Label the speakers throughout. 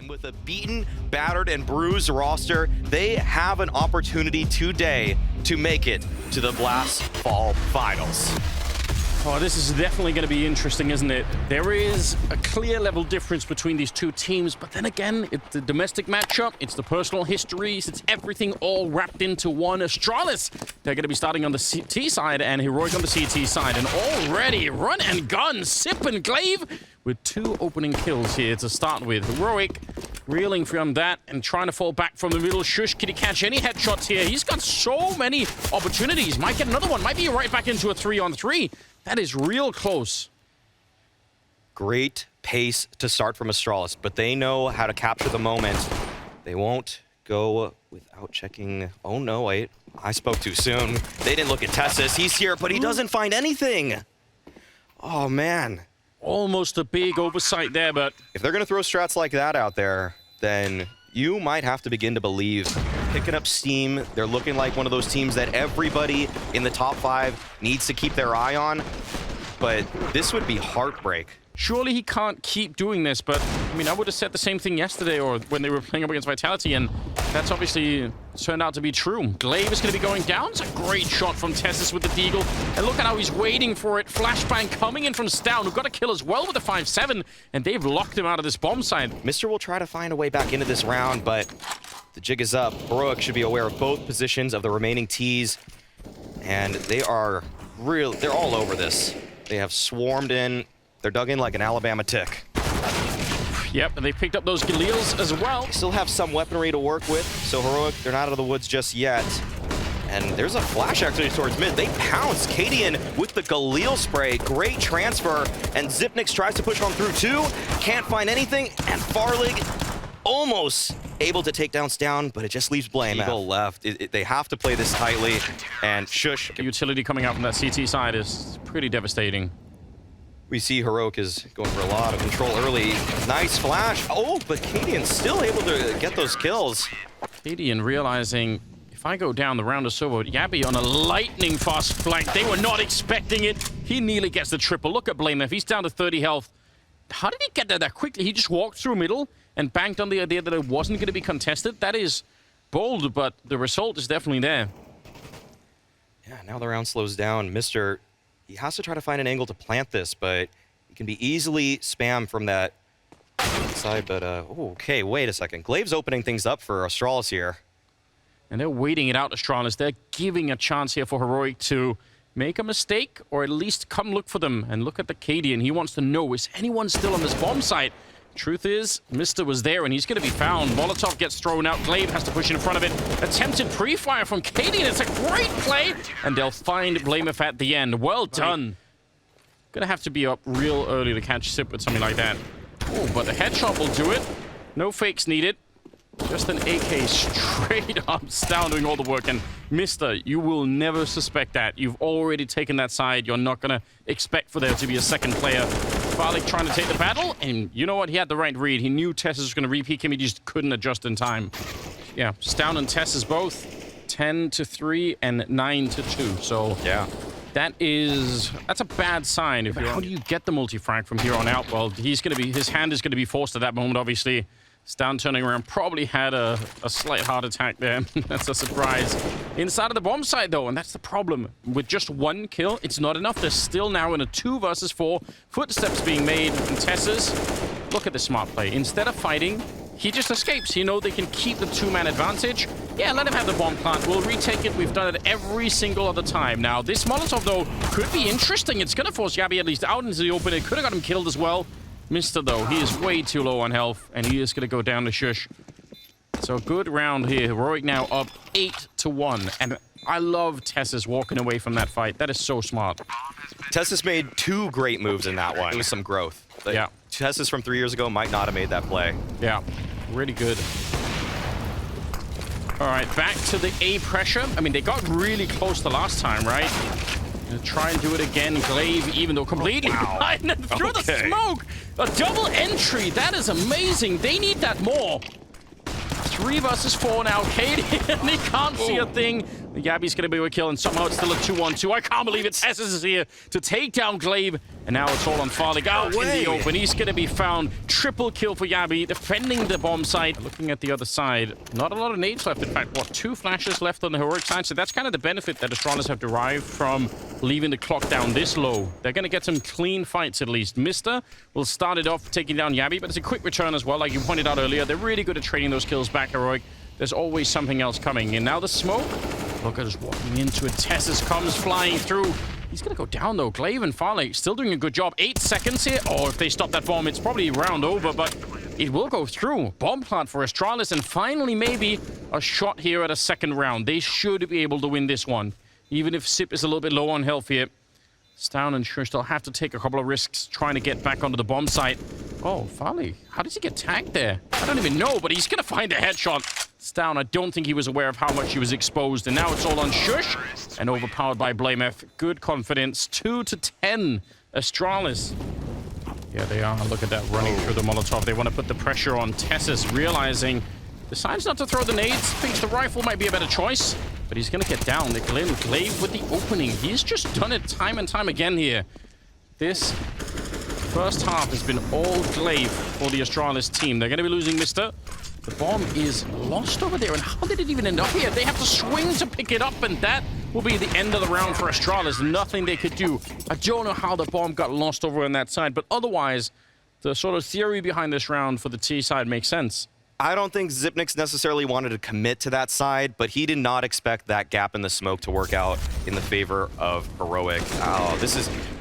Speaker 1: And with a beaten, battered, and bruised roster, they have an opportunity today to make it to the Blast Fall Finals.
Speaker 2: Oh, this is definitely going to be interesting, isn't it? There is a clear level difference between these two teams, but then again, it's the domestic matchup, it's the personal histories, it's everything all wrapped into one. Astralis, they're going to be starting on the CT side and Heroic on the CT side, and already run and gun, Sip and Glaive with 2 opening kills here to start with. Heroic reeling from that and trying to fall back from the middle. Shush, can he catch any headshots here? He's got so many opportunities. Might get another one, might be right back into a 3-on-3. That is real close.
Speaker 1: Great pace to start from Astralis, but they know how to capture the moment. They won't go without checking. Oh no, wait, I spoke too soon. They didn't look at Tessus. He's here, but he doesn't find anything. Oh man.
Speaker 2: Almost a big oversight there, but
Speaker 1: if they're gonna throw strats like that out there, then you might have to begin to believe. Picking up steam, they're looking like one of those teams that everybody in the top 5 needs to keep their eye on, but this would be heartbreak.
Speaker 2: Surely he can't keep doing this, but I mean, I would have said the same thing yesterday or when they were playing up against Vitality, and that's obviously turned out to be true. Glaive is going to be going down. It's a great shot from Tessus with the deagle, and look at how he's waiting for it. Flashbang coming in from Stown, who got a kill as well with the 5-7, and they've locked him out of this bomb side.
Speaker 1: Mr. will try to find a way back into this round, but the jig is up. Heroic should be aware of both positions of the remaining Ts, and they're all over this. They have swarmed in. They're dug in like an Alabama tick.
Speaker 2: Yep, and they picked up those Galils as well.
Speaker 1: They still have some weaponry to work with, so Heroic, they're not out of the woods just yet. And there's a flash actually towards mid. They pounce Cadian with the Galil spray. Great transfer, and Zipnix tries to push on through too. Can't find anything, and Farlig almost able to take down Stown, but it just leaves Blame. People left. They have to play this tightly, and Shush.
Speaker 2: The utility coming out from that CT side is pretty devastating.
Speaker 1: We see Heroic is going for a lot of control early. Nice flash. Oh, but Cadian's still able to get those kills.
Speaker 2: Cadian realizing, if I go down, the round is over. Yabby on a lightning fast flank. They were not expecting it. He nearly gets the triple. Look at Blame. If he's down to 30 health. How did he get there that quickly? He just walked through middle and banked on the idea that it wasn't going to be contested. That is bold, but the result is definitely there.
Speaker 1: Yeah, now the round slows down. Mr. He has to try to find an angle to plant this, but he can be easily spammed from that side. But, okay, wait a second. Glaive's opening things up for Astralis here.
Speaker 2: And they're waiting it out, Astralis. They're giving a chance here for Heroic to make a mistake, or at least come look for them. And look at the Cadian. He wants to know, is anyone still on this bomb site? Truth is, Mr. was there, and he's going to be found. Molotov gets thrown out. Glaive has to push in front of it. Attempted pre-fire from Cadian. It's a great play, and they'll find Blameth at the end. Well done. Gonna have to be up real early to catch Sip with something like that. Oh, but the headshot will do it. No fakes needed. Just an AK straight up, Stown doing all the work. And Mr., you will never suspect that. You've already taken that side. You're not going to expect for there to be a second player. Farlig trying to take the battle. And you know what? He had the right read. He knew Tessus was going to re-peek him. He just couldn't adjust in time. Yeah, Stown and Tessus both 10-3 and 9-2. So yeah, that's a bad sign. How do you get the multi-frag from here on out? Well, his hand is going to be forced at that moment, obviously. Stown turning around, probably had a slight heart attack there. That's a surprise. Inside of the bomb site, though, and that's the problem. With just 1 kill, it's not enough. They're still now in a 2 versus 4. Footsteps being made from Tessus. Look at the smart play. Instead of fighting, he just escapes. You know, they can keep the 2-man advantage. Yeah, let him have the bomb plant. We'll retake it. We've done it every single other time. Now, this Molotov, though, could be interesting. It's going to force Yabby at least out into the open. It could have got him killed as well. Mr. though, he is way too low on health, and he is going to go down to Shush. So a good round here. Heroic now up 8-1, and I love Tessus walking away from that fight. That is so smart.
Speaker 1: Tessus made 2 great moves in that one. It was some growth.
Speaker 2: Yeah.
Speaker 1: Tessus from 3 years ago might not have made that play.
Speaker 2: Yeah, really good. All right, back to the A pressure. I mean, they got really close the last time, right? Gonna try and do it again. Glaive, even though completely behind and through the smoke. A double entry. That is amazing. They need that more. 3 versus 4 now. Cadian, he can't see a thing. Gabby's going to be a kill, and somehow it's still a 2-1-2. I can't believe it. Tessus is here to take down Glaive, and now it's all on Farlig out in the open. He's going to be found. Triple kill for Gabby, defending the bomb site. Looking at the other side, not a lot of nades left. In fact, what, 2 flashes left on the heroic side? So that's kind of the benefit that Astralis have derived from leaving the clock down this low. They're going to get some clean fights at least. Mister will start it off taking down Gabby, but it's a quick return as well. Like you pointed out earlier, they're really good at trading those kills back, heroic. There's always something else coming. And now the smoke. Look at us walking into it. Tessus comes flying through. He's going to go down, though. Glaive and Farlig still doing a good job. 8 seconds here. Oh, if they stop that bomb, it's probably round over, but it will go through. Bomb plant for Astralis, and finally maybe a shot here at a second round. They should be able to win this one, even if Sip is a little bit low on health here. Stown and Shush, they'll have to take a couple of risks trying to get back onto the bomb site. Oh, Farlig, how does he get tagged there? I don't even know, but he's going to find a headshot. Stown, I don't think he was aware of how much he was exposed, and now it's all on Shush and overpowered by Blameth. Good confidence. 2-10, Astralis. Yeah, they are. Look at that, running through the Molotov. They want to put the pressure on Tessus, realizing decides not to throw the nades. Thinks the rifle might be a better choice, but he's going to get down. Glaive with the opening. He's just done it time and time again here. This first half has been all Glaive for the Astralis team. They're going to be losing Mister. The bomb is lost over there, and how did it even end up here? They have to swing to pick it up, and that will be the end of the round for Astralis. Nothing they could do. I don't know how the bomb got lost over on that side, but otherwise, the sort of theory behind this round for the T side makes sense.
Speaker 1: I don't think Zipnix necessarily wanted to commit to that side, but he did not expect that gap in the smoke to work out in the favor of Heroic. Oh,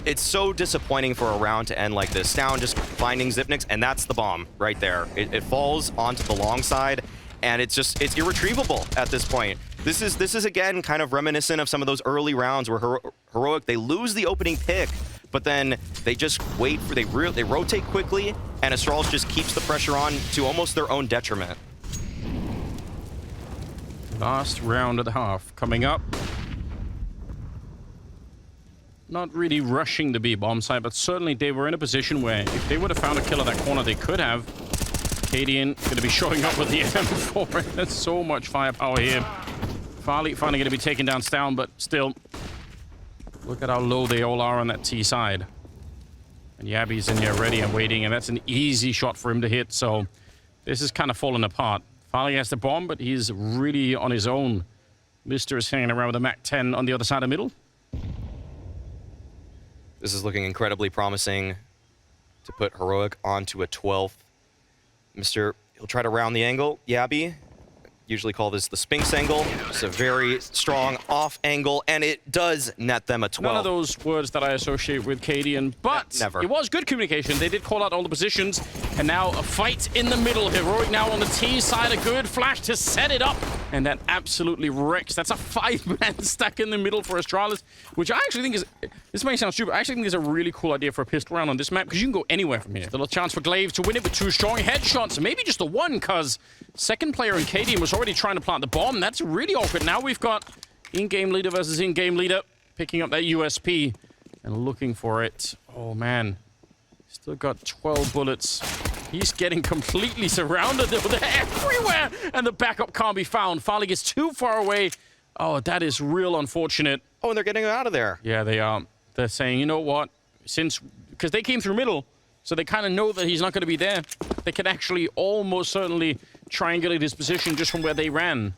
Speaker 1: it's so disappointing for a round to end like this. Stown just finding Zipnix, and that's the bomb right there. It falls onto the long side, and it's irretrievable at this point. This is again kind of reminiscent of some of those early rounds where Heroic, they lose the opening pick, but then they just wait for, they rotate quickly, and Astralis just keeps the pressure on to almost their own detriment.
Speaker 2: Last round of the half coming up. Not really rushing the B bomb side, but certainly they were in a position where if they would have found a kill at that corner, they could have. Cadian going to be showing up with the M4. There's so much firepower here. Farlig finally going to be taken down Stown, but still, look at how low they all are on that T side. And Yabby's in here ready and waiting, and that's an easy shot for him to hit, so this is kind of falling apart. Farlig has the bomb, but he's really on his own. Mister is hanging around with a MAC-10 on the other side of middle.
Speaker 1: This is looking incredibly promising to put Heroic onto a 12th. Mister, he'll try to round the angle. Yabby, usually call this the Sphinx angle. It's a very strong off angle, and it does net them a 12.
Speaker 2: None of those words that I associate with Cadian, but
Speaker 1: never.
Speaker 2: It was good communication. They did call out all the positions, and now a fight in the middle. Heroic now on the T side, a good flash to set it up, and that absolutely wrecks. That's a 5-man stack in the middle for Astralis, which I actually think is, this may sound stupid, I actually think is a really cool idea for a pistol round on this map, because you can go anywhere from here. Still a chance for Glaive to win it with 2 strong headshots, maybe just a 1, because second player in Cadian was already trying to plant the bomb. That's really awkward. Now we've got in-game leader versus in-game leader picking up that USP and looking for it. Oh, man. Still got 12 bullets. He's getting completely surrounded. They're everywhere, and the backup can't be found. Farlig is too far away. Oh, that is real unfortunate.
Speaker 1: Oh, and they're getting out of there.
Speaker 2: Yeah, they are. They're saying, you know what? Because they came through middle, so they kind of know that he's not going to be there. They can actually almost certainly triangulate his position just from where they ran.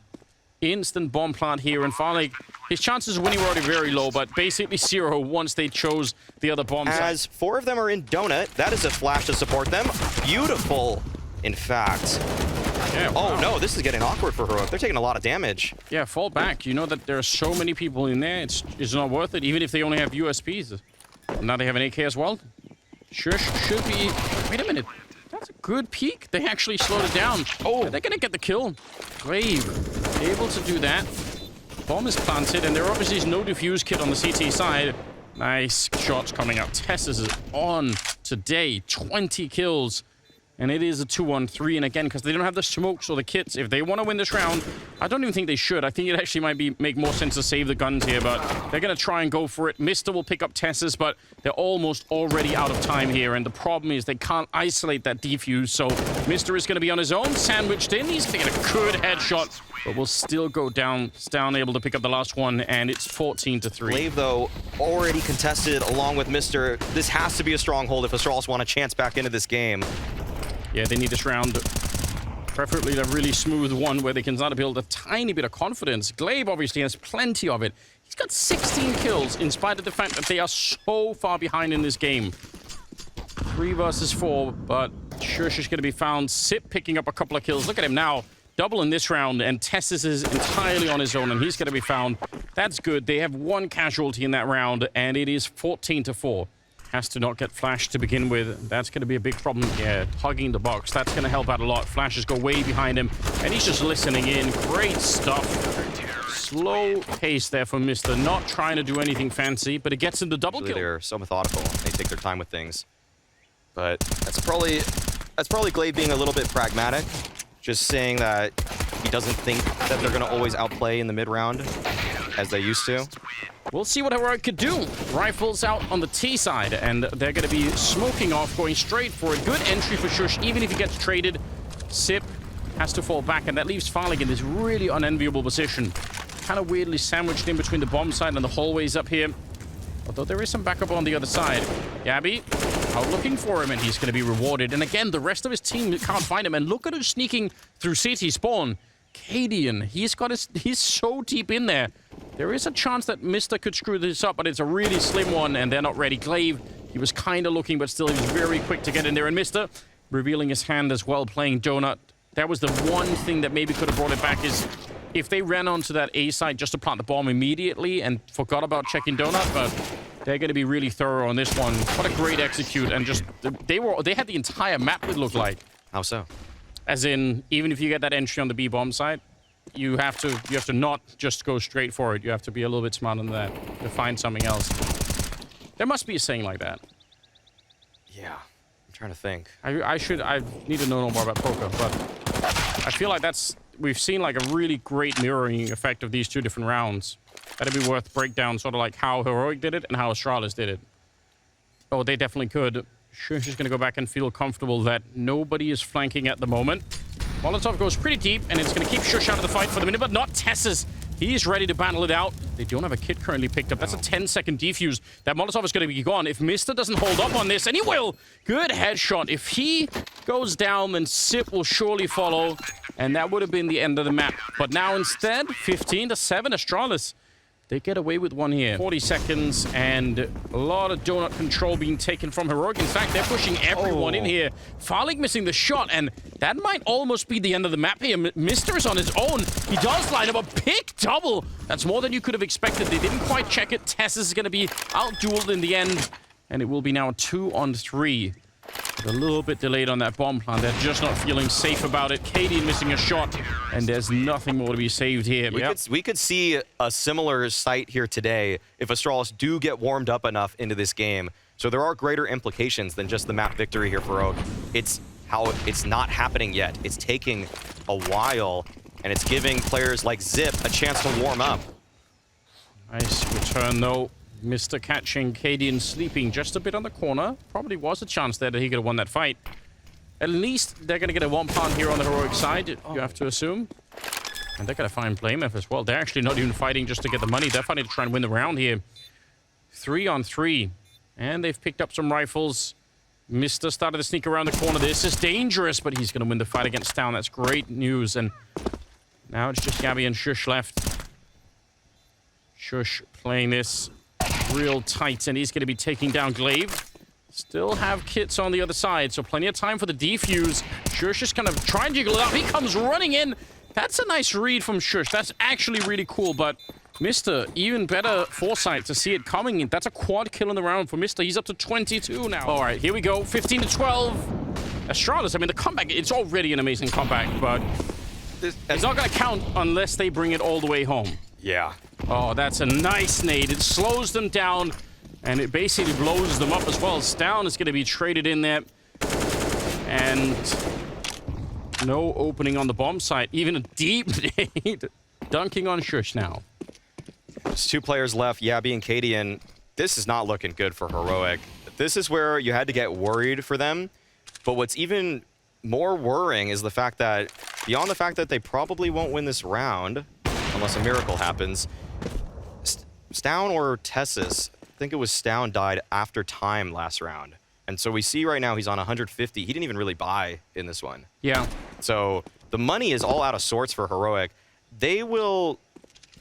Speaker 2: Instant bomb plant here, and Farlig, his chances of winning were already very low, but basically 0 once they chose the other bomb site.
Speaker 1: As 4 of them are in Donut, that is a flash to support them. Beautiful, in fact.
Speaker 2: Yeah, wow.
Speaker 1: Oh no, this is getting awkward for Heroic. They're taking a lot of damage.
Speaker 2: Yeah, fall back. You know that there are so many people in there, it's not worth it, even if they only have USPs. Now they have an AK as well. Shush should be... Wait a minute. That's a good peek. They actually slowed it down. Oh, they're going to get the kill. Glaive able to do that. Bomb is planted, and there obviously is no defuse kit on the CT side. Nice shots coming out. Tessus is on today. 20 kills. And it is a 2-on-3, and again, because they don't have the smokes or the kits, if they want to win this round, I don't even think they should. I think it actually might make more sense to save the guns here, but they're going to try and go for it. Mr. will pick up Tess's, but they're almost already out of time here, and the problem is they can't isolate that defuse, so Mr. is going to be on his own, sandwiched in. He's going to get a good headshot, but will still go down. Down able to pick up the last one, and it's 14-3.
Speaker 1: Glaive, though, already contested along with Mr. This has to be a stronghold if Astralis want a chance back into this game.
Speaker 2: Yeah, they need this round. Preferably a really smooth one where they can start to build a tiny bit of confidence. Glaive obviously has plenty of it. He's got 16 kills in spite of the fact that they are so far behind in this game. 3 versus 4, but Shush is going to be found. Sip picking up a couple of kills. Look at him now. Double in this round, and Tessis is entirely on his own, and he's going to be found. That's good. They have 1 casualty in that round, and it is 14-4. Has to not get flashed to begin with. That's going to be a big problem. Yeah, hugging the box. That's going to help out a lot. Flashes go way behind him, and he's just listening in. Great stuff. Slow pace there for Mr. Not trying to do anything fancy, but it gets him the double kill.
Speaker 1: They're so methodical. They take their time with things. But that's probably Glaive being a little bit pragmatic. Just saying that he doesn't think that they're going to always outplay in the mid-round as they used to.
Speaker 2: We'll see what Heroic could do. Rifles out on the T side, and they're going to be smoking off, going straight for a good entry for Shush, even if he gets traded. Sip has to fall back, and that leaves Farlig in this really unenviable position. Kind of weirdly sandwiched in between the bomb side and the hallways up here. Although there is some backup on the other side. Gabby out looking for him, and he's going to be rewarded. And again, the rest of his team can't find him. And look at him sneaking through CT spawn. Cadian, he's so deep in there. There is a chance that Mr. could screw this up, but it's a really slim one, and they're not ready. Glaive, he was kind of looking, but still he was very quick to get in there. And Mr. revealing his hand as well, playing Donut. That was the one thing that maybe could have brought it back, is if they ran onto that A side just to plant the bomb immediately and forgot about checking Donut, but they're going to be really thorough on this one. What a great execute, and just they had the entire map, it looked like.
Speaker 1: How so?
Speaker 2: As in, even if you get that entry on the B bomb side, you have to not just go straight for it. You have to be a little bit smarter than that to find something else. There must be a saying like that.
Speaker 1: Yeah, I'm trying to think.
Speaker 2: I need to know more about poker, but I feel like we've seen like a really great mirroring effect of these 2 different rounds. That'd be worth breakdown, sort of like how Heroic did it and how Astralis did it. Oh, they definitely could. Shush is going to go back and feel comfortable that nobody is flanking at the moment. Molotov goes pretty deep, and it's going to keep Shush out of the fight for the minute, but not Tess's. He's ready to battle it out. They don't have a kit currently picked up. That's a 10-second defuse. That Molotov is going to be gone if Mr. doesn't hold up on this, and he will. Good headshot. If he goes down, then Sip will surely follow, and that would have been the end of the map. But now instead, 15-7, Astralis. They get away with one here. 40 seconds, and a lot of donut control being taken from Heroic. In fact, they're pushing everyone in here. Farlig missing the shot, and that might almost be the end of the map here. Mr. is on his own. He does line up a pick double. That's more than you could have expected. They didn't quite check it. Tess is going to be out-dueled in the end, and it will be now a 2-on-3. But a little bit delayed on that bomb plant. They're just not feeling safe about it. Cadian missing a shot, and there's nothing more to be saved here.
Speaker 1: We could see a similar sight here today if Astralis do get warmed up enough into this game. So there are greater implications than just the map victory here for Oak. It's how it's not happening yet. It's taking a while, and it's giving players like Zip a chance to warm up.
Speaker 2: Nice return, though. Mr. catching Cadian sleeping just a bit on the corner. Probably was a chance there that he could have won that fight. At least they're going to get a 1 pound here on the Heroic side, you have to assume. And they're going to find Playmeth as well. They're actually not even fighting just to get the money. They're fighting to try and win the round here. 3-on-3. And they've picked up some rifles. Mr. started to sneak around the corner. This is dangerous, but he's going to win the fight against Town. That's great news. And now it's just Gabby and Shush left. Shush playing this real tight, and he's going to be taking down Glaive. Still have kits on the other side, so plenty of time for the defuse. Shush is kind of trying to jiggle it up. He comes running in. That's a nice read from Shush. That's actually really cool, but Mr. even better foresight to see it coming. That's a quad kill in the round for Mr. He's up to 22 now. All right, here we go. 15-12. Astralis, I mean, the comeback, it's already an amazing comeback, but it's not going to count unless they bring it all the way home.
Speaker 1: Yeah.
Speaker 2: Oh, that's a nice nade. It slows them down, and it basically blows them up as well. Stown is going to be traded in there. And no opening on the bomb site. Even a deep nade. Dunking on Shush now.
Speaker 1: There's 2 players left, Yabby and Cadian. This is not looking good for Heroic. This is where you had to get worried for them. But what's even more worrying is the fact that, beyond the fact that they probably won't win this round, unless a miracle happens, Stown or Tessus, I think it was Stown, died after time last round. And so we see right now he's on 150. He didn't even really buy in this one.
Speaker 2: Yeah.
Speaker 1: So the money is all out of sorts for Heroic. They will...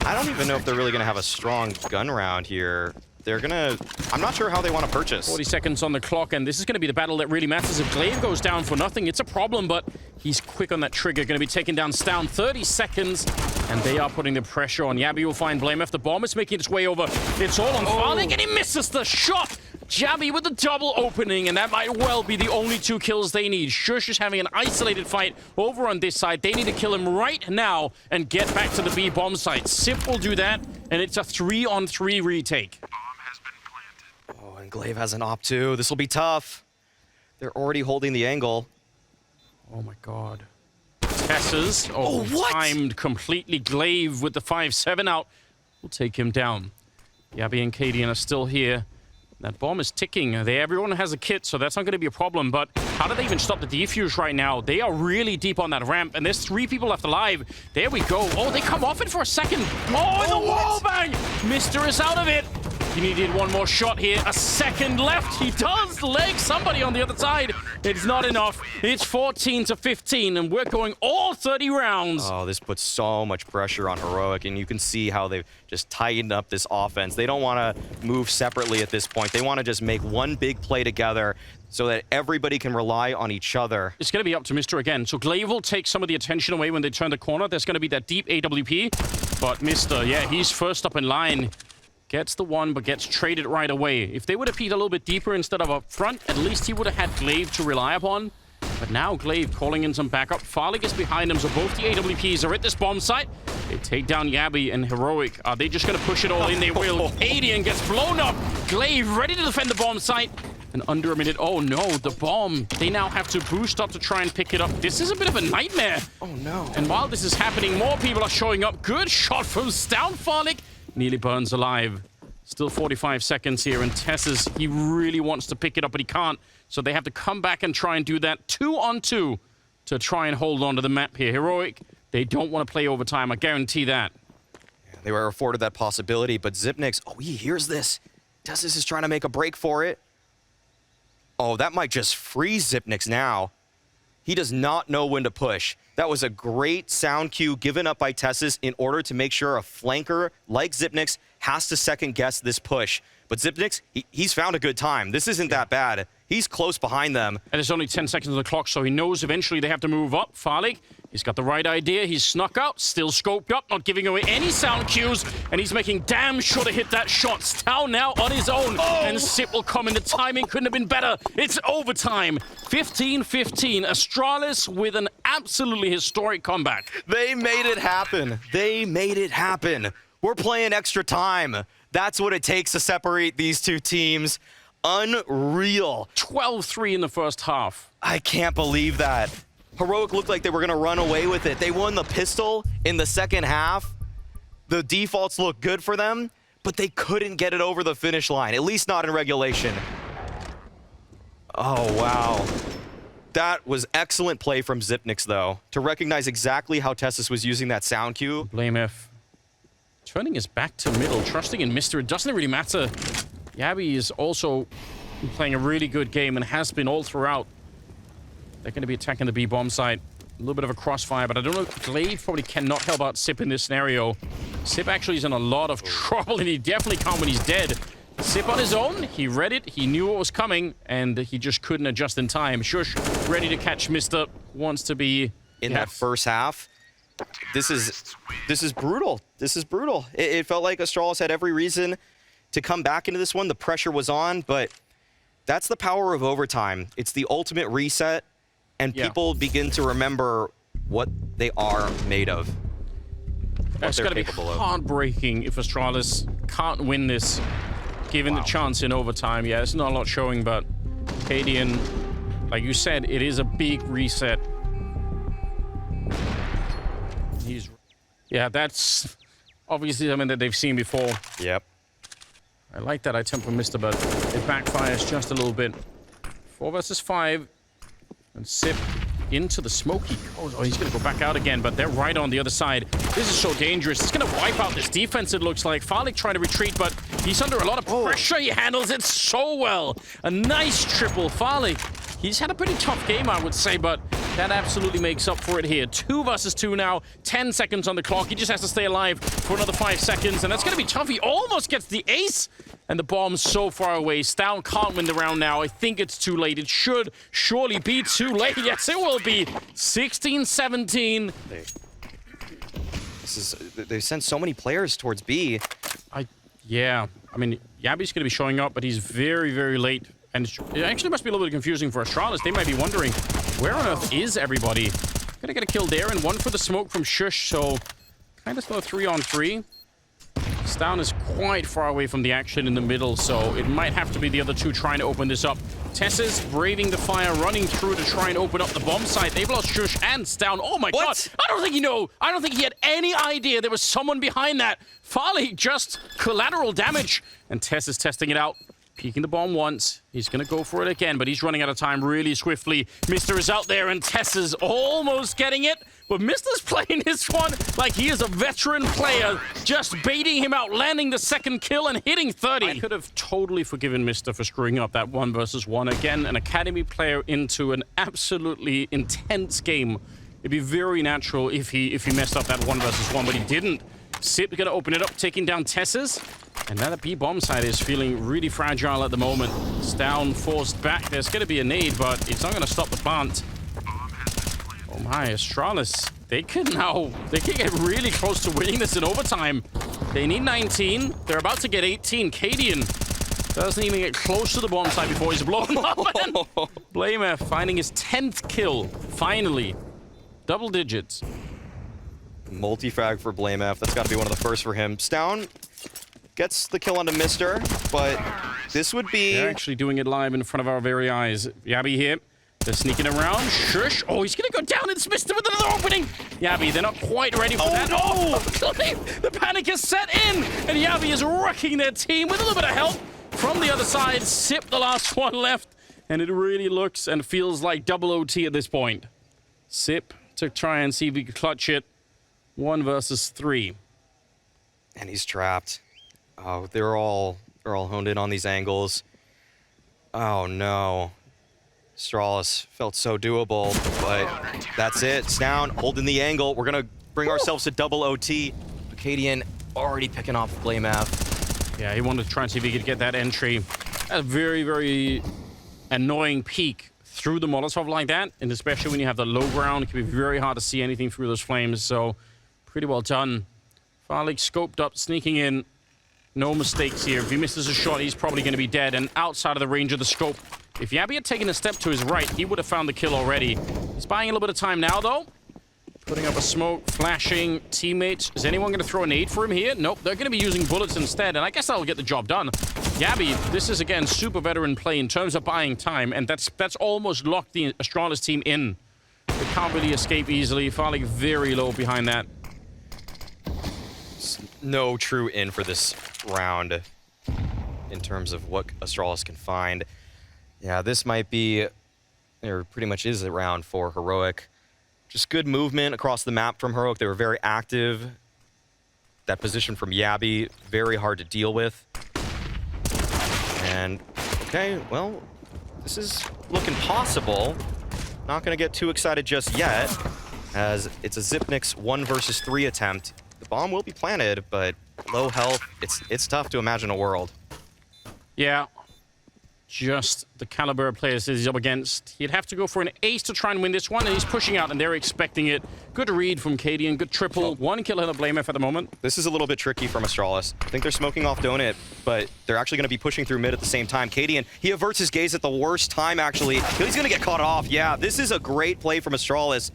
Speaker 1: I don't even know if they're really going to have a strong gun round here. They're going to... I'm not sure how they want to purchase.
Speaker 2: 40 seconds on the clock, and this is going to be the battle that really matters. If Glaive goes down for nothing, it's a problem, but he's quick on that trigger. Going to be taking down Stown. 30 seconds, and they are putting the pressure on. Yabby will find blame if the bomb is making its way over. It's all on Farlig, and he misses the shot! Jabby with the double opening, and that might well be the only 2 kills they need. Shush is having an isolated fight over on this side. They need to kill him right now and get back to the B bomb site. Sip will do that, and it's a 3-on-3 retake.
Speaker 1: Oh, and Glaive has an op too. This will be tough. They're already holding the angle.
Speaker 2: Oh my god. Tessus,
Speaker 1: what?
Speaker 2: Timed completely. Glaive with the 5-7 out. We'll take him down. Yabby and Cadian are still here. That bomb is ticking. Everyone has a kit, so that's not going to be a problem. But how do they even stop the defuse right now? They are really deep on that ramp, and there's 3 people left alive. There we go. Oh, they come off it for a second. Oh, and the wall bang! Mister is out of it. He needed one more shot here. A second left. He does leg somebody on the other side. It's not enough. It's 14-15, and we're going all 30 rounds.
Speaker 1: Oh, this puts so much pressure on Heroic, and you can see how they've just tightened up this offense. They don't want to move separately at this point. They want to just make one big play together so that everybody can rely on each other.
Speaker 2: It's going to be up to Mister again. So Glaive will take some of the attention away when they turn the corner. There's going to be that deep AWP. But Mister, yeah, he's first up in line. Gets the one, but gets traded right away. If they would have peeked a little bit deeper instead of up front, at least he would have had Glaive to rely upon. But now Glaive calling in some backup. Farlig is behind him, so both the AWPs are at this bomb site. They take down Yabby and Heroic. Are they just going to push it all in? They will. Cadian gets blown up. Glaive ready to defend the bomb site. And under a minute. Oh no, the bomb. They now have to boost up to try and pick it up. This is a bit of a nightmare.
Speaker 1: Oh no.
Speaker 2: And while this is happening, more people are showing up. Good shot from Stown. Farlig nearly burns alive. Still 45 seconds here, and Tessus, he really wants to pick it up, but he can't. So they have to come back and try and do that 2-on-2 to try and hold on to the map here. Heroic, they don't want to play overtime, I guarantee that.
Speaker 1: Yeah, they were afforded that possibility, but Zipnix, oh, he hears this. Tessus is trying to make a break for it. Oh, that might just freeze Zipnix now. He does not know when to push. That was a great sound cue given up by Tessus in order to make sure a flanker like Zipnix has to second-guess this push. But Zipnix, he's found a good time. This isn't that bad. He's close behind them.
Speaker 2: And there's only 10 seconds on the clock, so he knows eventually they have to move up. Farlig, he's got the right idea. He's snuck out, still scoped up, not giving away any sound cues, and he's making damn sure to hit that shot. Stown now on his own, and Sip will come in. The timing couldn't have been better. It's overtime. 15-15. Astralis with an absolutely historic comeback.
Speaker 1: They made it happen. They made it happen. We're playing extra time. That's what it takes to separate these 2 teams. Unreal.
Speaker 2: 12-3 in the first half.
Speaker 1: I can't believe that. Heroic looked like they were going to run away with it. They won the pistol in the second half. The defaults looked good for them, but they couldn't get it over the finish line, at least not in regulation. Oh, wow. That was excellent play from Zipnix, though, to recognize exactly how Tessus was using that sound cue.
Speaker 2: Blame F. Turning his back to middle, trusting in Mister. It doesn't really matter. Yabby is also playing a really good game and has been all throughout. They're going to be attacking the B bomb site. A little bit of a crossfire, but I don't know. Glaive probably cannot help out Sip in this scenario. Sip actually is in a lot of trouble, and he definitely can't when he's dead. Sip on his own. He read it. He knew what was coming, and he just couldn't adjust in time. Shush, ready to catch Mister. Wants to be
Speaker 1: in that first half. This is brutal. This is brutal. It felt like Astralis had every reason to come back into this one. The pressure was on, but that's the power of overtime. It's the ultimate reset, and people begin to remember what they are made of.
Speaker 2: It's going to be heartbreaking if Astralis can't win this, given the chance in overtime. Yeah, it's not a lot showing, but Cadian like you said, it is a big reset. Yeah, that's obviously something that they've seen before.
Speaker 1: Yep.
Speaker 2: I like that attempt from Mr., but it backfires just a little bit. 4 versus 5. And Sip into the smoke. Oh, he's going to go back out again, but they're right on the other side. This is so dangerous. It's going to wipe out this defense, it looks like. Farlig trying to retreat, but he's under a lot of pressure. He handles it so well. A nice triple. Farlig, he's had a pretty tough game, I would say, but that absolutely makes up for it here. 2 versus 2 now. 10 seconds on the clock. He just has to stay alive for another 5 seconds, and that's going to be tough. He almost gets the ace, and the bomb's so far away. Stown can't win the round now. I think it's too late. It should surely be too late. Yes, it will be. 16-17.
Speaker 1: They sent so many players towards B.
Speaker 2: Yeah. I mean, Yabi's going to be showing up, but he's very, very late. And it actually must be a little bit confusing for Astralis. They might be wondering, where on earth is everybody? Gonna get a kill there, and 1 for the smoke from Shush, so kind of still a 3-on-3. Stown is quite far away from the action in the middle, so it might have to be the other 2 trying to open this up. Tessa's braving the fire, running through to try and open up the bomb site. They've lost Shush and Stown. Oh my god! I don't think he had any idea there was someone behind that. Farlig just collateral damage, and Tess is testing it out. Peeking the bomb once. He's going to go for it again, but he's running out of time really swiftly. Mr. is out there, and Tess is almost getting it. But Mr.'s playing this one like he is a veteran player, just baiting him out, landing the second kill and hitting 30. I could have totally forgiven Mr. for screwing up that 1 versus 1. Again, an academy player into an absolutely intense game. It'd be very natural if he messed up that 1 versus 1, but he didn't. Sip gonna open it up, taking down Tess's. And now the B bomb side is feeling really fragile at the moment. Stown forced back. There's gonna be a nade, but it's not gonna stop the plant. Oh my, Astralis. They can get really close to winning this in overtime. They need 19. They're about to get 18. Cadian doesn't even get close to the bomb side before he's blown up. Blamer finding his 10th kill. Finally. Double digits.
Speaker 1: Multi-frag for Blamef. That's got to be one of the first for him. Stown gets the kill onto Mr., but this would be...
Speaker 2: They're actually doing it live in front of our very eyes. Yabi here. They're sneaking around. Shush. Oh, he's going to go down. It's Mr. with another opening. Yabi, they're not quite ready for that.
Speaker 1: No!
Speaker 2: The panic is set in, and Yabi is wrecking their team with a little bit of help from the other side. Sip, the last one left, and it really looks and feels like double OT at this point. Sip to try and see if he could clutch it. 1 versus 3.
Speaker 1: And he's trapped. Oh, they're all honed in on these angles. Oh no. Astralis felt so doable, but that's it. It's down, holding the angle. We're gonna bring ourselves to double OT. Acadian already picking off Blamef.
Speaker 2: Yeah, he wanted to try and see if he could get that entry. A very, very annoying peek through the Molotov like that, and especially when you have the low ground, it can be very hard to see anything through those flames, so pretty well done. Farlig scoped up, sneaking in. No mistakes here. If he misses a shot, he's probably going to be dead and outside of the range of the scope. If Yabi had taken a step to his right, he would have found the kill already. He's buying a little bit of time now, though. Putting up a smoke, flashing teammates. Is anyone going to throw a nade for him here? Nope, they're going to be using bullets instead, and I guess that'll get the job done. Yabi, this is, again, super veteran play in terms of buying time, and that's almost locked the Astralis team in. They can't really escape easily. Farlig very low behind that.
Speaker 1: No true in for this round in terms of what Astralis can find. Yeah, this might be, or pretty much is a round for Heroic. Just good movement across the map from Heroic. They were very active. That position from Yabi, very hard to deal with. And, okay, well, this is looking possible. Not going to get too excited just yet, as it's a Zipnik's 1 versus 3 attempt. The bomb will be planted, but low health, it's tough to imagine a world.
Speaker 2: Yeah. Just the caliber of players he's up against. He'd have to go for an ace to try and win this one, and he's pushing out, and they're expecting it. Good read from Cadian, good triple. 1 kill on the Blamef at the moment.
Speaker 1: This is a little bit tricky from Astralis. I think they're smoking off Donut, but they're actually going to be pushing through mid at the same time. Cadian, he averts his gaze at the worst time, actually. He's going to get caught off. Yeah, this is a great play from Astralis.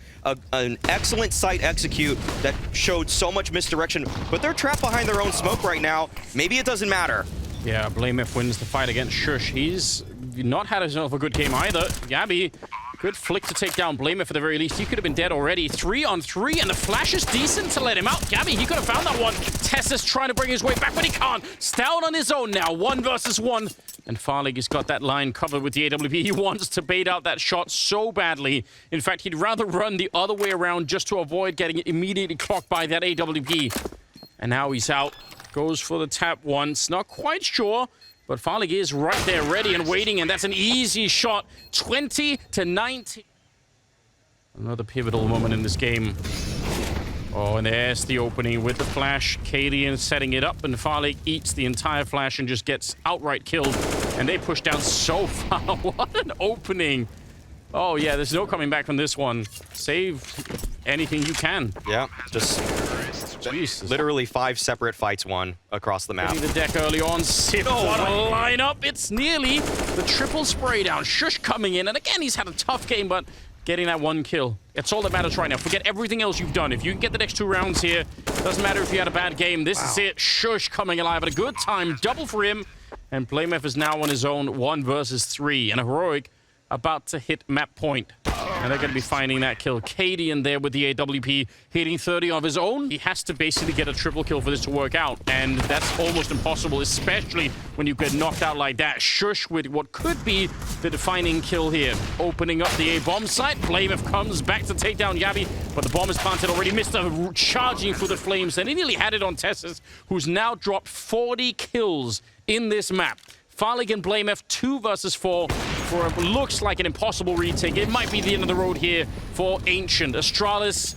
Speaker 1: An excellent site execute that showed so much misdirection, but they're trapped behind their own smoke right now. Maybe it doesn't matter.
Speaker 2: Yeah, Blamef wins the fight against Shush. He's not had himself a good game either. Gabby, good flick to take down Blamer for the very least. He could have been dead already. 3-on-3, and the flash is decent to let him out. Gabby, he could have found that one. Tessa's trying to bring his way back, but he can't. Stout on his own now, 1 versus 1. And Farlig has got that line covered with the AWP. He wants to bait out that shot so badly. In fact, he'd rather run the other way around just to avoid getting immediately clocked by that AWP. And now he's out. Goes for the tap once. Not quite sure, but Farlig is right there ready and waiting, and that's an easy shot. 20-19. Another pivotal moment in this game. Oh, and there's the opening with the flash. Kadian setting it up, and Farlig eats the entire flash and just gets outright killed. And they push down so far. What an opening. Oh, yeah, there's no coming back from this one. Save anything you can.
Speaker 1: Yeah, just
Speaker 2: Jesus.
Speaker 1: literally 5 separate fights won across the map.
Speaker 2: The deck early on. Sip, what a lineup. It's nearly the triple spray down. Shush coming in. And again, he's had a tough game, but getting that 1 kill. It's all that matters right now. Forget everything else you've done. If you can get the next 2 rounds here, doesn't matter if you had a bad game. This is it. Shush coming alive at a good time. Double for him. And Playmef is now on his own 1 versus 3. And a Heroic about to hit map point. And they're going to be finding that kill. Kadian there with the AWP, hitting 30 of his own. He has to basically get a triple kill for this to work out. And that's almost impossible, especially when you get knocked out like that. Shush with what could be the defining kill here. Opening up the A-bomb site. Playmef comes back to take down Yabi, but the bomb is planted already. Mr. charging through the flames, and he nearly had it on Tessus, who's now dropped 40 kills in this map. Farlig and Blamef 2 versus 4 for what looks like an impossible retake. It might be the end of the road here for Ancient. Astralis,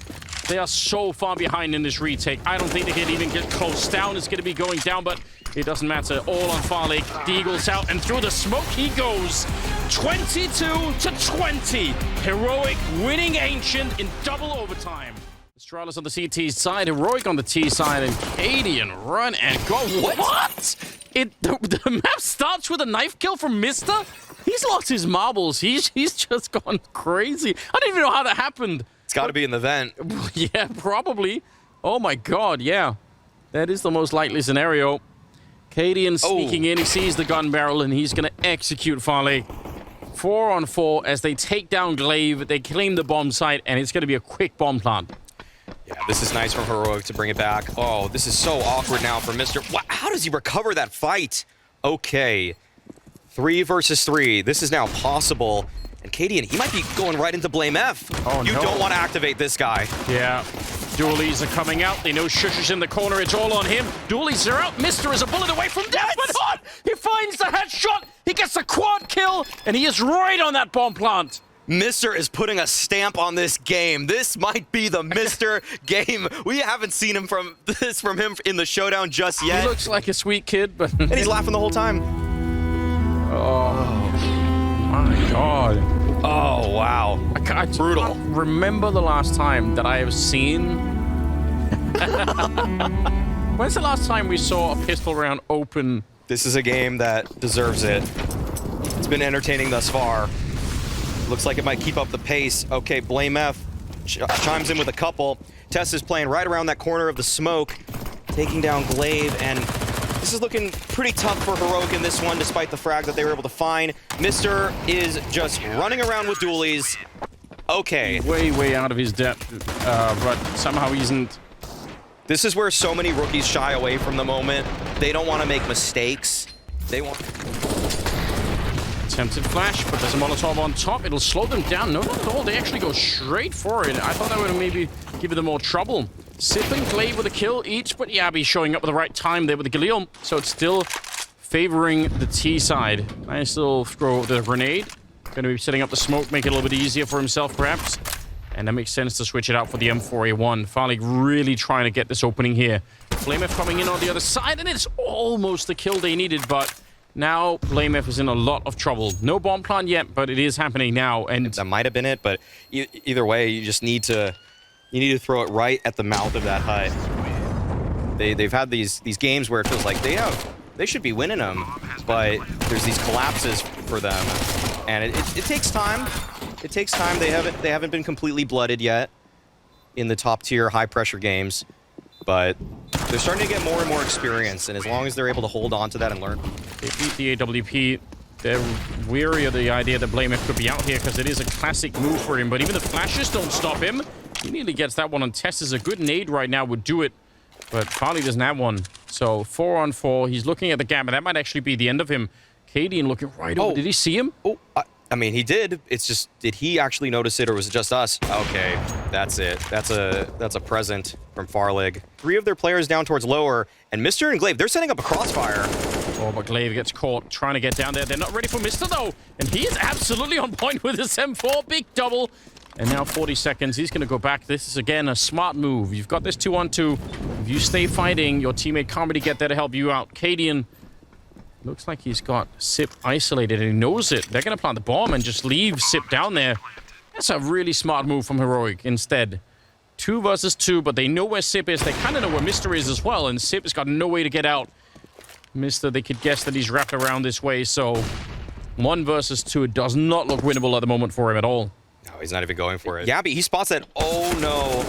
Speaker 2: they are so far behind in this retake. I don't think they can even get close. Down is going to be going down, but it doesn't matter. All on Farlig. Deagle's out, and through the smoke he goes. 22-20. Heroic winning Ancient in double overtime. Astralis on the CT side, Heroic on the T side, and Kadian run and go. What? The map starts with a knife kill from Mister? He's lost his marbles. He's just gone crazy. I don't even know how that happened.
Speaker 1: It's got to be in the vent.
Speaker 2: Yeah, probably. Oh my god, yeah. That is the most likely scenario. Kadian sneaking in, he sees the gun barrel, and he's going to execute Farley. 4-on-4 as they take down Glaive, they claim the bomb site, and it's going to be a quick bomb plant.
Speaker 1: Yeah, this is nice from Heroic to bring it back. Oh, this is so awkward now for Mr. How does he recover that fight? Okay. 3 versus 3. This is now possible. And Kadian, he might be going right into Blame F.
Speaker 2: Oh,
Speaker 1: you don't want to activate this guy.
Speaker 2: Yeah. Dualies are coming out. They know Shush is in the corner. It's all on him. Dualies are out. Mister is a bullet away from death, but hot! He finds the headshot. He gets the quad kill, and he is right on that bomb plant.
Speaker 1: Mister is putting a stamp on this game. This might be the Mister game. We haven't seen him from him in the Showdown just yet.
Speaker 2: He looks like a sweet kid, but
Speaker 1: and he's laughing the whole time.
Speaker 2: Oh my god.
Speaker 1: Oh wow.
Speaker 2: I
Speaker 1: Brutal.
Speaker 2: Can't remember the last time that I have seen. When's the last time we saw a pistol round open?
Speaker 1: This is a game that deserves it. It's been entertaining thus far. Looks like it might keep up the pace. Okay, Blame F chimes in with a couple. Tess is playing right around that corner of the smoke, taking down Glaive, and this is looking pretty tough for Heroic in this one, despite the frag that they were able to find. Mister is just running around with dualies. Okay.
Speaker 2: Way out of his depth, but somehow he isn't.
Speaker 1: This is where so many rookies shy away from the moment. They don't want to make mistakes. They want...
Speaker 2: Attempted flash, but there's a Molotov on top. It'll slow them down. No, not at all. They actually go straight for it. I thought that would have maybe given them more trouble. Sip and Glaive with a kill each, but Yabi showing up at the right time there with the Galil. So it's still favoring the T side. Nice little throw of the grenade. Going to be setting up the smoke, make it a little bit easier for himself, perhaps. And that makes sense to switch it out for the M4A1. Farlig really trying to get this opening here. Blamef coming in on the other side, and it's almost the kill they needed, but... Now, Blamef is in a lot of trouble. No bomb plant yet, but it is happening now. And
Speaker 1: that might have been it, but either way, you just need to throw it right at the mouth of that hut. They've had these games where it feels like they should be winning them, but there's these collapses for them, and it takes time. It takes time. They haven't been completely blooded yet in the top tier high pressure games, but they're starting to get more and more experience, and as long as they're able to hold on to that and learn.
Speaker 2: They beat the AWP. they're weary of the idea that Blamer could be out here because it is a classic move for him. But even the flashes don't stop him. He nearly gets that one on Tess. A good nade right now would do it. But Farley doesn't have one. So 4-on-4. He's looking at the Gambit. That might actually be the end of him. Cadian looking right over. Did he see him?
Speaker 1: Oh, I mean, he did. It's just, did he actually notice it, or was it just us? Okay, that's it. That's a present from Farlig. 3 of their players down towards lower, and Mr. and Glaive, they're setting up a crossfire.
Speaker 2: Oh, but Glaive gets caught trying to get down there. They're not ready for Mr. though, and he is absolutely on point with his M4. Big double. And now 40 seconds. He's going to go back. This is, again, a smart move. You've got this 2-on-2. If you stay fighting, your teammate can't really get there to help you out. Cadian looks like he's got Sip isolated, and he knows it. They're going to plant the bomb and just leave Sip down there. That's a really smart move from Heroic instead. 2 versus 2, but they know where Sip is. They kind of know where Mr. is as well, and Sip has got no way to get out. Mr., they could guess that he's wrapped around this way, so 1 versus 2. It does not look winnable at the moment for him at all.
Speaker 1: No, he's not even going for it. Yabby, he spots that. Oh, no.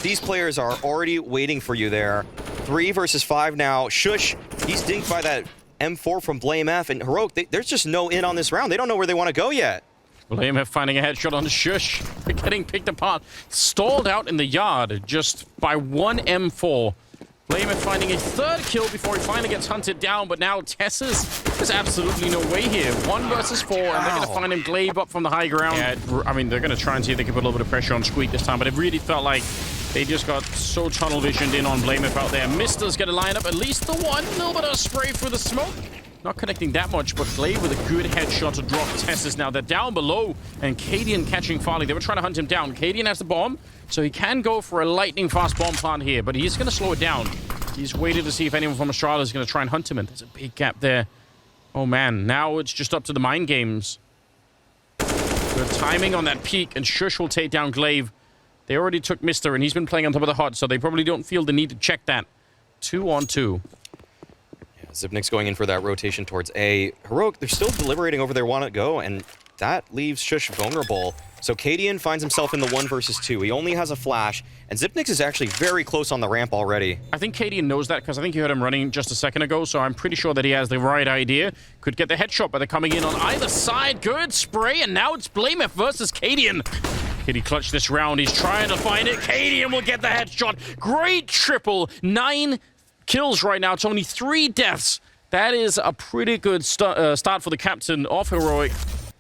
Speaker 1: These players are already waiting for you there. 3 versus 5 now. Shush, he's dinked by that M4 from Blame F. And Heroic, there's just no in on this round. They don't know where they want to go yet.
Speaker 2: Blame F finding a headshot on Shush. They're getting picked apart. Stalled out in the yard just by 1 M4. Blame F finding a 3rd kill before he finally gets hunted down, but now Tess's, there's absolutely no way here. 1 versus 4, and they're going to find him Glaive up from the high ground. Yeah, I mean, they're going to try and see if they can put a little bit of pressure on Squeak this time, but it really felt like they just got so tunnel visioned in on Blame F out there. Mister's going to line up at least the 1. A little bit of spray through the smoke. Not connecting that much, but Glaive with a good headshot to drop Tess's. Now they're down below, and Cadian catching Farley. They were trying to hunt him down. Cadian has the bomb, so he can go for a lightning fast bomb plant here, but he's going to slow it down. He's waited to see if anyone from Astralis is going to try and hunt him, and there's a big gap there. Oh man, now it's just up to the mind games. Good timing on that peak, and Shush will take down Glaive. They already took Mr., and he's been playing on top of the hot, so they probably don't feel the need to check that. 2-on-2.
Speaker 1: Zipnik's going in for that rotation towards A. Heroic, they're still deliberating over their want to go, and that leaves Shush vulnerable. So Cadian finds himself in the 1 versus 2. He only has a flash, and Zipnix is actually very close on the ramp already. I
Speaker 2: think Cadian knows that because I think you heard him running just a second ago, so I'm pretty sure that he has the right idea. Could get the headshot, but they're coming in on either side. Good spray, and now it's Blame F versus Cadian. Can he clutch this round? He's trying to find it. Cadian will get the headshot. Great triple. 9 kills right now. It's only 3 deaths. That is a pretty good start for the captain of Heroic,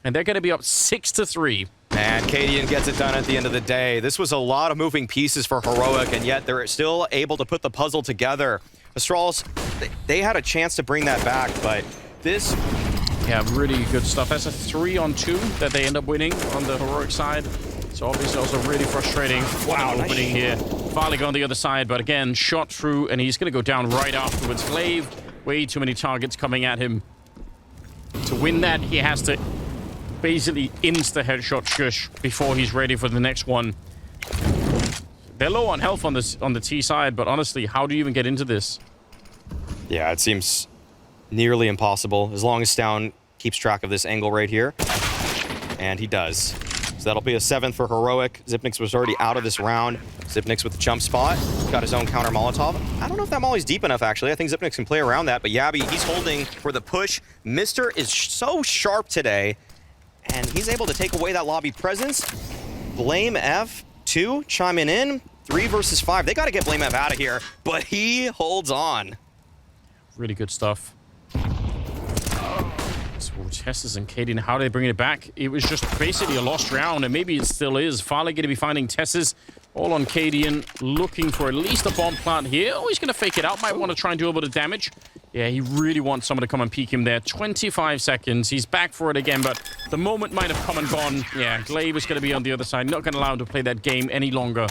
Speaker 2: and they're going to be up 6-3.
Speaker 1: And Cadian gets it done at the end of the day. This was a lot of moving pieces for Heroic, and yet they're still able to put the puzzle together. Astralis, they had a chance to bring that back, but this...
Speaker 2: Yeah, really good stuff. That's a 3-on-2 that they end up winning on the Heroic side. So obviously also really frustrating. Wow, nice opening here. Farlig on the other side, but again, shot through, and he's going to go down right afterwards. Glaive, way too many targets coming at him. To win that, he has to basically insta-headshot Shush before he's ready for the next one. They're low on health on the T side, but honestly, how do you even get into this?
Speaker 1: Yeah, it seems nearly impossible, as long as Stown keeps track of this angle right here. And he does. So that'll be a 7th for Heroic. Zipnix was already out of this round. Zipnix with the jump spot. Got his own counter Molotov. I don't know if that molly's deep enough, actually. I think Zipnix can play around that, but Yabby, he's holding for the push. Mr. is so sharp today, and he's able to take away that lobby presence. Blame F, 2 chiming in. 3 versus 5. They got to get Blame F out of here, but he holds on.
Speaker 2: Really good stuff. Tesses and Cadian, how do they bring it back? It was just basically a lost round, and maybe it still is. Farley going to be finding Tesses all on Cadian, looking for at least a bomb plant here. Oh, he's going to fake it out. Might want to try and do a little bit of damage. Yeah, he really wants someone to come and peek him there. 25 seconds. He's back for it again, but the moment might have come and gone. Yeah, Glaive is going to be on the other side. Not going to allow him to play that game any longer.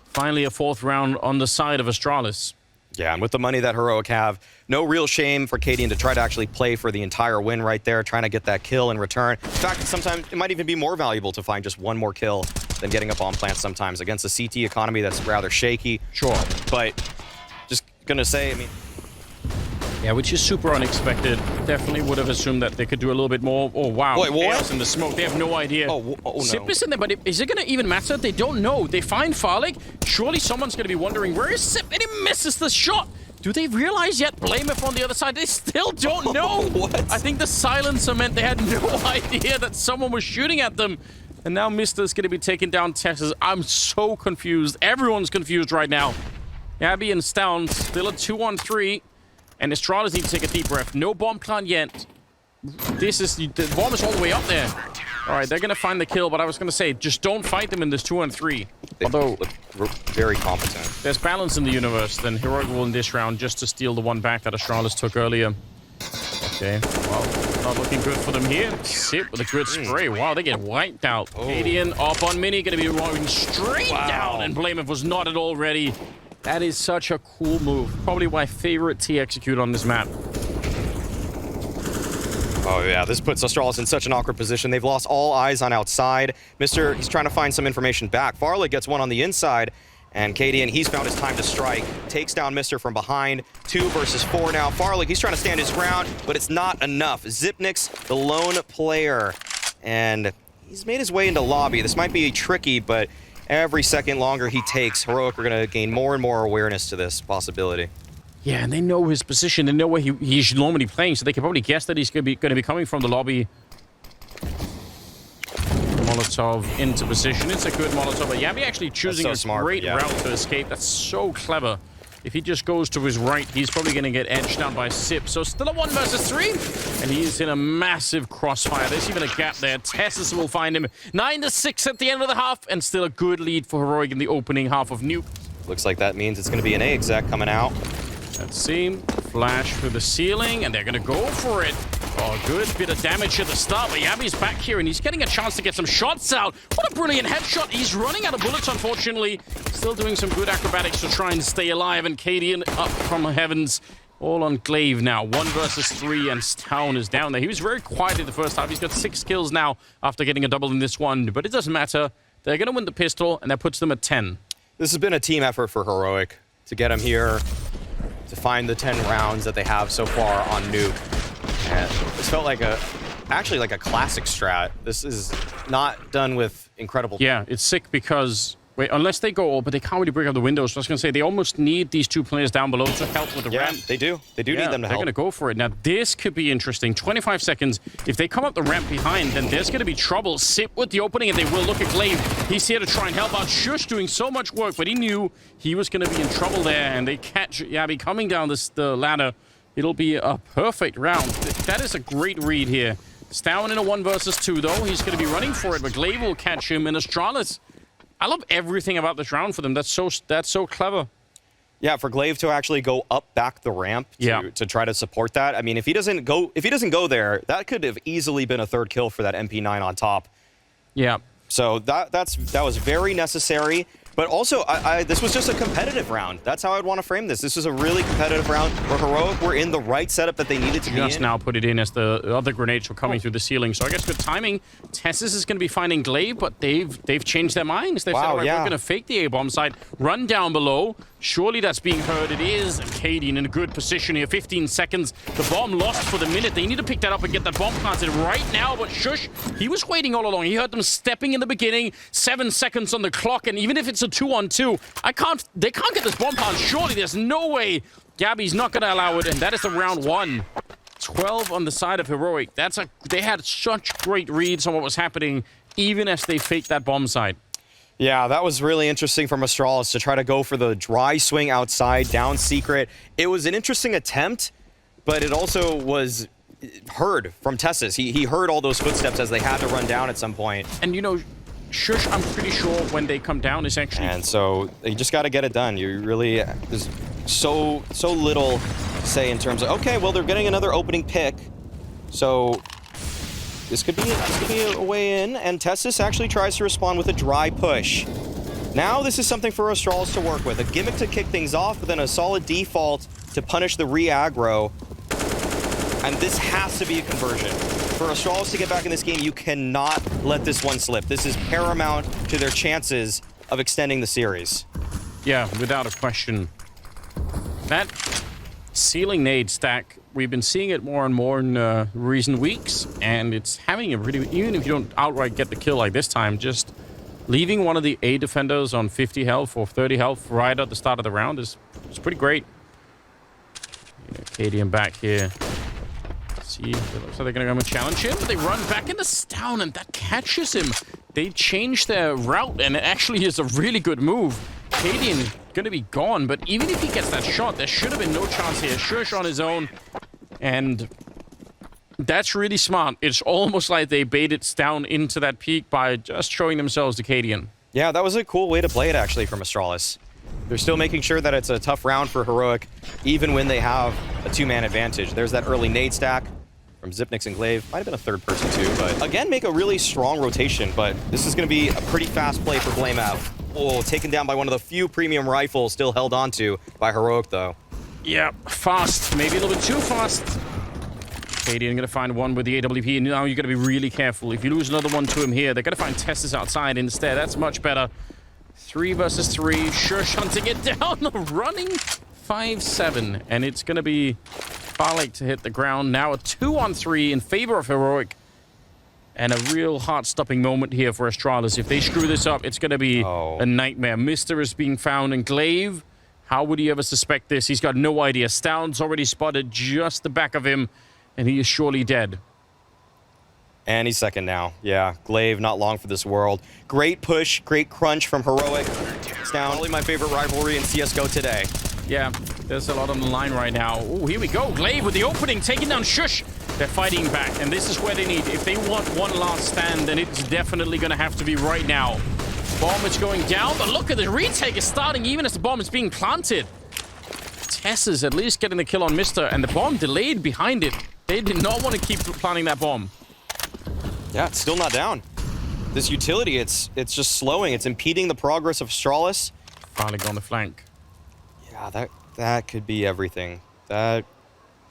Speaker 2: Finally, a 4th round on the side of Astralis.
Speaker 1: Yeah, and with the money that Heroic have, no real shame for Cadian to try to actually play for the entire win right there, trying to get that kill in return. In fact, sometimes it might even be more valuable to find just 1 more kill than getting a bomb plant sometimes against a CT economy that's rather shaky.
Speaker 2: Sure.
Speaker 1: But just gonna say, I mean...
Speaker 2: Yeah, which is super unexpected. Definitely would have assumed that they could do a little bit more. Oh, wow.
Speaker 1: Wait, what?
Speaker 2: Chaos in the smoke. They have no idea.
Speaker 1: Oh no.
Speaker 2: Sip is in there, but is it going to even matter? They don't know. They find Farlig. Surely someone's going to be wondering, where is Sip? And he misses the shot. Do they realize yet? Blameth on the other side. They still don't know.
Speaker 1: What?
Speaker 2: I think the silencer meant they had no idea that someone was shooting at them. And now Mister's going to be taking down Texas. I'm so confused. Everyone's confused right now. Gabby and Stown still a 2-on-3. And Astralis need to take a deep breath. No bomb plant yet. The bomb is all the way up there. All right, they're going to find the kill, but I was going to say, just don't fight them in this 2-on-3. Although,
Speaker 1: very competent.
Speaker 2: There's balance in the universe, then Heroic will in this round just to steal the one back that Astralis took earlier. Okay, well, not looking good for them here. Sip with a good spray. Wow, they get wiped out. Cadian up on Mini, going to be rolling straight down, and Blameth was not at all ready. That is such a cool move. Probably my favorite T execute on this map.
Speaker 1: Oh, yeah, this puts Astralis in such an awkward position. They've lost all eyes on outside. Mister, he's trying to find some information back. Farley gets one on the inside, and Cadian, he's found his time to strike. Takes down Mister from behind. 2 versus 4 now. Farley, he's trying to stand his ground, but it's not enough. Zipnik's the lone player, and he's made his way into lobby. This might be tricky, but every second longer he takes, Heroic are going to gain more and more awareness to this possibility.
Speaker 2: Yeah, and they know his position. They know where he should normally playing, so they can probably guess that he's going to be coming from the lobby. Molotov into position. It's a good Molotov, but Yabby actually choosing a great route to escape. That's so clever. If he just goes to his right, he's probably going to get edged down by Sip. So still a 1 versus 3, and he's in a massive crossfire. There's even a gap there. Tessus will find him. 9-6 at the end of the half, and still a good lead for Heroic in the opening half of Nuke.
Speaker 1: Looks like that means it's going to be an A exec coming out.
Speaker 2: Let's see. Flash through the ceiling, and they're going to go for it. Oh, good bit of damage at the start, but Yabby's back here, and he's getting a chance to get some shots out. What a brilliant headshot. He's running out of bullets, unfortunately. Still doing some good acrobatics to try and stay alive, and Cadian up from the heavens. All on Glaive now. 1 versus 3, and Stown is down there. He was very quiet in the first half. He's got 6 kills now after getting a double in this one, but it doesn't matter. They're going to win the pistol, and that puts them at 10.
Speaker 1: This has been a team effort for Heroic to get him here, to find the 10 rounds that they have so far on Nuke. And this felt like actually like a classic strat. This is not done with incredible...
Speaker 2: Yeah, it's sick because... Wait, unless they go, but they can't really break up the windows. So I was going to say, they almost need these 2 players down below to help with the ramp.
Speaker 1: They do. They do need them to help.
Speaker 2: They're going to go for it. Now, this could be interesting. 25 seconds. If they come up the ramp behind, then there's going to be trouble. Sip with the opening, and they will look at Glaive. He's here to try and help out. Shush doing so much work, but he knew he was going to be in trouble there, and they catch Yabby coming down the ladder. It'll be a perfect round. That is a great read here. Stown in a 1 versus 2, though. He's going to be running for it, but Glaive will catch him, and Astralis... I love everything about this round for them. That's so clever.
Speaker 1: Yeah, for Glaive to actually go up back the ramp to try to support that. I mean, if he doesn't go there, that could have easily been a 3rd kill for that MP9 on top.
Speaker 2: Yeah.
Speaker 1: So that was very necessary. But also, this was just a competitive round. That's how I'd want to frame this. This was a really competitive round where Heroic were in the right setup that they needed to be in.
Speaker 2: Just now put it in as the other grenades were coming through the ceiling. So I guess good timing. Tessus is going to be finding Glaive, but they've changed their minds. They've said, all right, we're going to fake the A-bomb side, run down below. Surely that's being heard. It is. And Cadian in a good position here. 15 seconds. The bomb lost for the minute. They need to pick that up and get that bomb planted right now. But Shush, he was waiting all along. He heard them stepping in the beginning. 7 seconds on the clock. And even if it's a 2-on-2, they can't get this bomb plant. Surely there's no way Gabby's not going to allow it. And that is the round 1. 12 on the side of Heroic. They had such great reads on what was happening, even as they faked that bomb side.
Speaker 1: Yeah, that was really interesting from Astralis to try to go for the dry swing outside, down secret. It was an interesting attempt, but it also was heard from Tessus. He heard all those footsteps as they had to run down at some point.
Speaker 2: And, you know, Shush, I'm pretty sure when they come down is actually...
Speaker 1: And so you just got to get it done. You really... There's so little say in terms of, okay, well, they're getting another opening pick. So... This could be a way in, and Tessus actually tries to respond with a dry push. Now this is something for Astralis to work with. A gimmick to kick things off, but then a solid default to punish the re-aggro. And this has to be a conversion. For Astralis to get back in this game, you cannot let this one slip. This is paramount to their chances of extending the series.
Speaker 2: Yeah, without a question. That ceiling nade stack, we've been seeing it more and more in recent weeks, and it's having a really, even if you don't outright get the kill like this time, just leaving one of the A defenders on 50 health or 30 health right at the start of the round is pretty great. Cadian back here. See, it looks like they're going to come and challenge him. But they run back into Stown, and that catches him. They change their route, and it actually is a really good move. Cadian going to be gone, but even if he gets that shot, there should have been no chance here. Shush on his own, and that's really smart. It's almost like they baited Stown into that peak by just showing themselves to Cadian.
Speaker 1: Yeah, that was a cool way to play it, actually, from Astralis. They're still making sure that it's a tough round for Heroic, even when they have a two-man advantage. There's that early nade stack from Zipnix and Glaive. Might have been a third person, too, but again, make a really strong rotation, but this is going to be a pretty fast play for blameF. Oh, taken down by one of the few premium rifles still held onto by Heroic, though.
Speaker 2: Yeah, fast. Maybe a little bit too fast. Cadian going to find one with the AWP, and now you've got to be really careful. If you lose another one to him here, they're going to find Tessus outside instead. That's much better. 3 versus 3. Shush hunting it down. Running 5-7. And it's going to be Farlek to hit the ground. Now a 2-on-3 in favor of Heroic. And a real heart-stopping moment here for Astralis. If they screw this up, it's going to be a nightmare. Mister is being found in Glaive. How would he ever suspect this? He's got no idea. Stown's already spotted just the back of him. And he is surely dead.
Speaker 1: And he's second now. Yeah, Glaive not long for this world. Great push, great crunch from Heroic. It's now only my favorite rivalry in CSGO today.
Speaker 2: Yeah, there's a lot on the line right now. Oh, here we go. Glaive with the opening, taking down Shush. They're fighting back, and this is where they need. If they want one last stand, then it's definitely going to have to be right now. Bomb is going down, but look at the retake is starting even as the bomb is being planted. Tess is at least getting the kill on Mister, and the bomb delayed behind it. They did not want to keep planting that bomb.
Speaker 1: Yeah, it's still not down. This utility, it's just slowing. It's impeding the progress of Astralis.
Speaker 2: Farlek on the flank.
Speaker 1: Yeah, that could be everything. That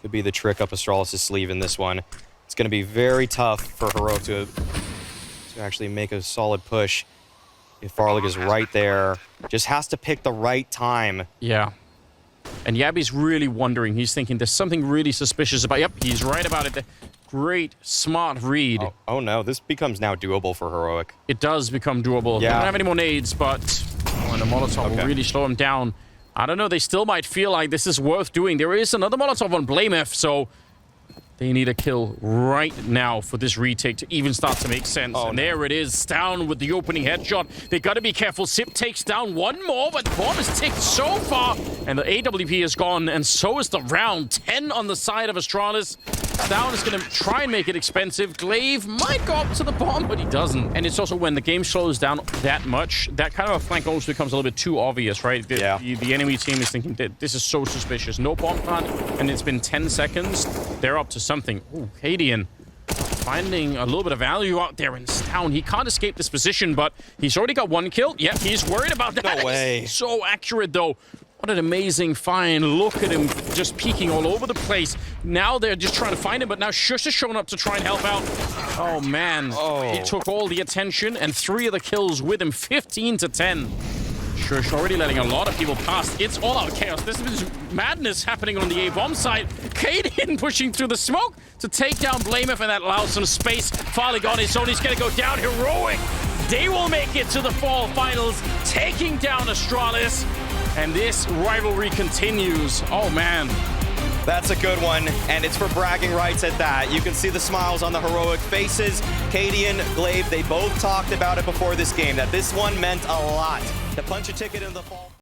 Speaker 1: could be the trick up Astralis' sleeve in this one. It's going to be very tough for Heroic to actually make a solid push. If Farlek is right there, just has to pick the right time.
Speaker 2: Yeah. And Yabby's really wondering. He's thinking there's something really suspicious about... Yep, he's right about it. Great, smart read.
Speaker 1: Oh no, this becomes now doable for Heroic.
Speaker 2: It does become doable.
Speaker 1: Yeah.
Speaker 2: They don't have any more nades, but... Oh, and the Molotov will really slow him down. I don't know, they still might feel like this is worth doing. There is another Molotov on blameF, so... They need a kill right now for this retake to even start to make sense. And there it is, Stown with the opening headshot. They got to be careful. Zip takes down one more, but the bomb is ticked so far. And the AWP is gone, and so is the round. 10 on the side of Astralis. Stown is going to try and make it expensive. Glaive might go up to the bomb, but he doesn't. And it's also when the game slows down that much, that kind of a flank almost becomes a little bit too obvious, right? The enemy team is thinking that this is so suspicious. No bomb plant, and it's been 10 seconds. They're up to something. Ooh, Cadian finding a little bit of value out there in Stown. He can't escape this position, but he's already got one kill. Yep, he's worried about that.
Speaker 1: No way.
Speaker 2: He's so accurate, though. What an amazing find. Look at him just peeking all over the place. Now they're just trying to find him, but now Shush has shown up to try and help out. Oh, man. He took all the attention and 3 of the kills with him. 15-10. Shush already letting a lot of people pass. It's all out chaos. This is madness happening on the A-bomb side. Cadian pushing through the smoke to take down blameF, and that allows some space. Farlek on his own. He's going to go down. Heroic. They will make it to the fall finals, taking down Astralis. And this rivalry continues. Oh, man.
Speaker 1: That's a good one, and it's for bragging rights at that. You can see the smiles on the Heroic faces. Cadian, Glaive, they both talked about it before this game, that this one meant a lot. To punch a ticket in the fall.